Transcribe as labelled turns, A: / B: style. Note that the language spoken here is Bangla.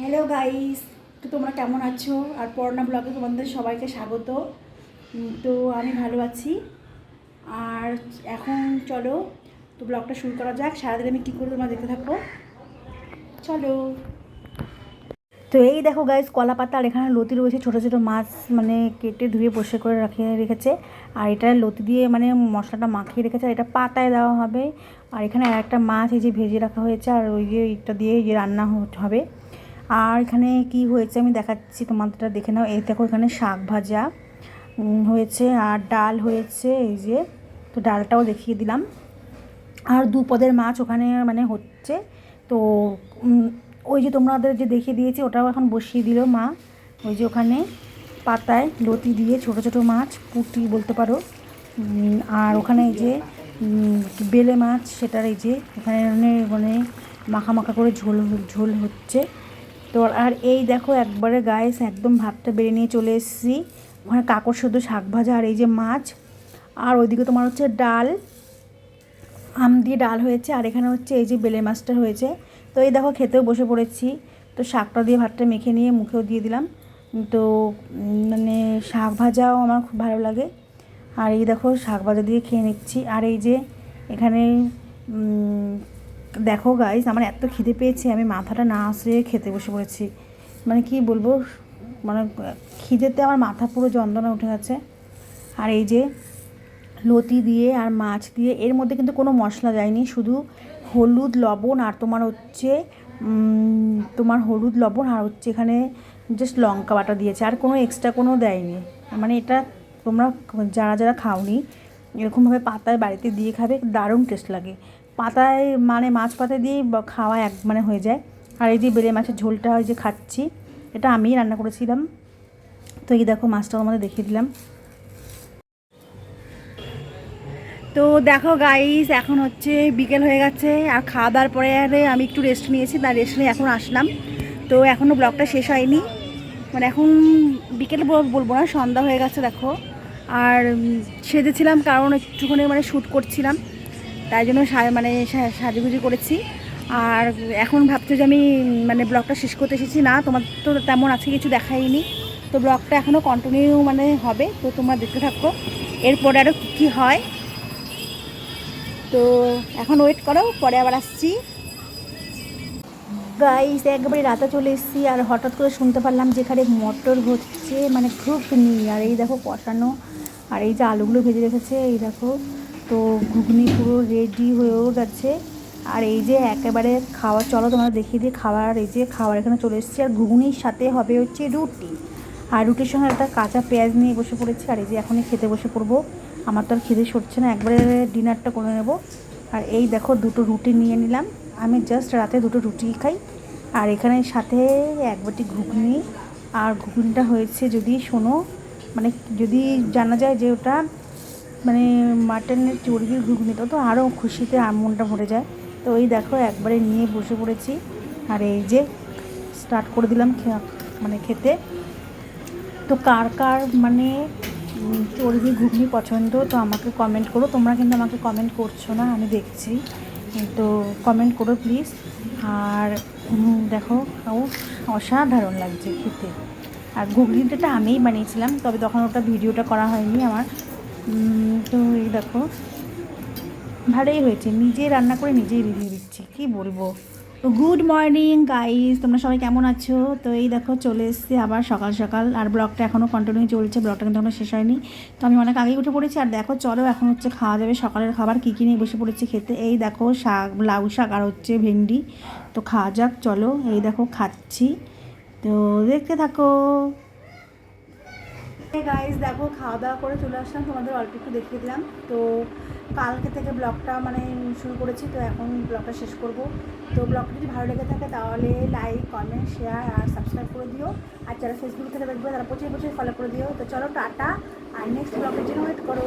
A: হ্যালো গাইস, তো তোমরা কেমন আছো? আর পড়না ব্লগে তোমাদের সবাইকে স্বাগত। তো আমি ভালো আছি। আর এখন চলো তো ব্লগটা শুরু করা যাক। সারাদিন আমি কী করি তোমরা দেখতে থাকো, চলো। তো এই দেখো গাইস, কলা পাতা আর এখানে লতি রয়েছে, ছোটো ছোটো মাছ মানে কেটে ধুয়ে বসে করে রেখেছে। আর এটা লতি দিয়ে মানে মশলাটা মাখিয়ে রেখেছে, আর এটা পাতায় দেওয়া হবে। আর এখানে আর একটা মাছ এই যে ভেজে রাখা হয়েছে, আর ওই যে এটা দিয়ে যে রান্না হবে। আর এখানে কি হয়েছে আমি দেখাচ্ছি, তোমাদেরটা দেখে নাও। এই দেখো, এখানে শাক ভাজা হয়েছে আর ডাল হয়েছে, এই যে। তো ডালটাও দেখিয়ে দিলাম। আর দু পদের মাছ ওখানে মানে হচ্ছে। তো ওই যে তোমাদের যে দেখিয়ে দিয়েছি ওটাও এখন বসিয়ে দিল মা। ওই যে ওখানে পাতায় লতি দিয়ে ছোটো ছোটো মাছ, পুঁটি বলতে পারো। আর ওখানে এই যে বেলে মাছ, সেটার এই যে এখানে মানে মাখা মাখা করে ঝোল ঝোল হচ্ছে। তো আর এই দেখো একবারে গাইস একদম ভাতটা বেড়ে নিয়ে চলে এসেছি। ওখানে কাকড় শুদ্ধ শাক ভাজা আর এই যে মাছ। আর ওইদিকে তোমার হচ্ছে ডাল, আম দিয়ে ডাল হয়েছে। আর এখানে হচ্ছে এই যে বেলে মাছটা হয়েছে। তো এই দেখো খেতেও বসে পড়েছি। তো শাকটা দিয়ে ভাতটা মেখে নিয়ে মুখেও দিয়ে দিলাম। তো মানে শাক ভাজাও আমার খুব ভালো লাগে। আর এই দেখো শাক ভাজা দিয়ে খেয়ে নিচ্ছি। আর এই যে এখানে দেখো গাইস, আমার এত খিদে পেয়েছে, আমি মাথাটা না আসলে খেতে বসে পড়েছি। মানে কি বলবো, মানে খিদেতে আমার মাথা পুরো যন্ত্রণা উঠে গেছে। আর এই যে লতি দিয়ে আর মাছ দিয়ে, এর মধ্যে কিন্তু কোনো মশলা যায়নি, শুধু হলুদ লবণ আর তোমার হলুদ লবণ আর হচ্ছে এখানে জাস্ট লঙ্কা বাটা দিয়েছে, আর কোনো এক্সট্রা কোনো দেয়নি। মানে এটা তোমরা যারা যারা খাওনি এরকমভাবে পাতায় বাড়িতে দিয়ে খাবে, দারুণ টেস্ট লাগে। পাতায় মানে মাছ পাতায় দিয়েই খাওয়া এক মানে হয়ে যায়। আর এই যে বেলে মাছের ঝোলটা ওই যে খাচ্ছি, এটা আমিই রান্না করেছিলাম। তো এই দেখো মাছটা আমাদের দেখিয়ে দিলাম। তো দেখো গাইস, এখন হচ্ছে বিকেল হয়ে গেছে, আর খাওয়া দাওয়ার পরে আমি একটু রেস্ট নিয়েছি, তার রেস্ট নিয়ে এখন আসলাম। তো এখনও ব্লগটা শেষ হয়নি, মানে এখন বিকেল বলবো না, সন্ধ্যা হয়ে গেছে দেখো। আর সেজেছিলাম কারণ একটুখানি মানে শ্যুট করছিলাম, তাই জন্য মানে সাজুগুজি করেছি। আর এখন ভাবছো যে আমি মানে ব্লগটা শেষ করতে এসেছি, না তোমার তো তেমন আজকে কিছু দেখাইনি। তো ব্লগটা এখনও কন্টিনিউ মানে হবে, তো তোমরা দেখতে থাকো এরপরে আরও কী কী হয়। তো এখন ওয়েট করো, পরে আবার আসছি। গাইস একবারে রাতে চলে এসেছি, আর হঠাৎ করে শুনতে পারলাম যে এখানে মটর হচ্ছে, মানে ঘুগনি। আর এই দেখো কষানো, আর এই যে আলুগুলো ভেজে রেখেছে, এই দেখো। তো ঘুগনি পুরো রেডি হয়েও গেছে। আর এই যে একেবারে খাওয়া, চলো তোমাদের দেখিয়ে দিয়ে খাবার। এই যে খাবার এখানে চলে এসেছে, আর ঘুগনির সাথে হবে হচ্ছে রুটি। আর রুটির সঙ্গে একটা কাঁচা পেঁয়াজ নিয়ে বসে পড়েছি। আর এই যে এখনই খেতে বসে পড়বো, আমার তো আর খিদে সরছে না, একবারে ডিনারটা করে নেব। আর এই দেখো দুটো রুটি নিয়ে নিলাম, আমি জাস্ট রাতে দুটো রুটি খাই। আর এখানে সাথে এক বাটি ঘুগনি। আর ঘুগনিটা হয়েছে যদি শোনো, মানে যদি জানা যায় যে ওটা মানে মাটনের চর্বির ঘুগনি, তো আরও খুশিতে মনটা ভরে যায়। তো এই দেখো একবারে নিয়ে বসে পড়েছি। আর এই যে স্টার্ট করে দিলাম মানে খেতে। তো কার কার মানে চর্বি ঘুগনি পছন্দ, তো আমাকে কমেন্ট করো। তোমরা কিন্তু আমাকে কমেন্ট করছো না, আমি দেখছি, তো কমেন্ট করো প্লিজ। আর দেখো অসাধারণ লাগছে খেতে। আর ঘুগনিটা আমিই বানিয়েছিলাম, তবে তখন ওটা ভিডিওটা করা হয়নি আমার। তো এই দেখো ভালোই হয়েছে, নিজে রান্না করে নিজেই রিভিউ দিচ্ছি, কী বলবো। তো গুড মর্নিং গাইস, তোমরা সবাই কেমন আছো? তো এই দেখো চলে এসেছি আবার সকাল সকাল, আর ব্লগটা এখনও কন্টিনিউ চলছে, ব্লগটা কিন্তু এখনো শেষ হয়নি। তো আমি অনেক আগেই উঠে পড়েছি। আর দেখো চলো এখন হচ্ছে খাওয়া যাবে সকালের খাবার, কী কী নিয়ে বসে পড়েছি খেতে। এই দেখো শাক, লাউ শাক আর হচ্ছে ভেন্ডি। তো খাওয়া যাক চলো। এই দেখো খাচ্ছি, তো দেখতে থাকো। গাইস দেখো খাওয়া দাওয়া করে চলে আসলাম, তোমাদের অল্প একটু দেখিয়ে দিলাম। তো কালকে থেকে ব্লগটা মানে শুরু করেছি, তো এখন ব্লগটা শেষ করব। তো ব্লগটা যদি ভালো লেগে থাকে তাহলে লাইক কমেন্ট শেয়ার আর সাবস্ক্রাইব করে দিও। আর যারা ফেসবুক থেকে দেখবে তারা প্রচুর প্রচুর ফলো করে দিও। তো চলো টাটা, আর নেক্সট ব্লগের জন্য ওয়েট করো।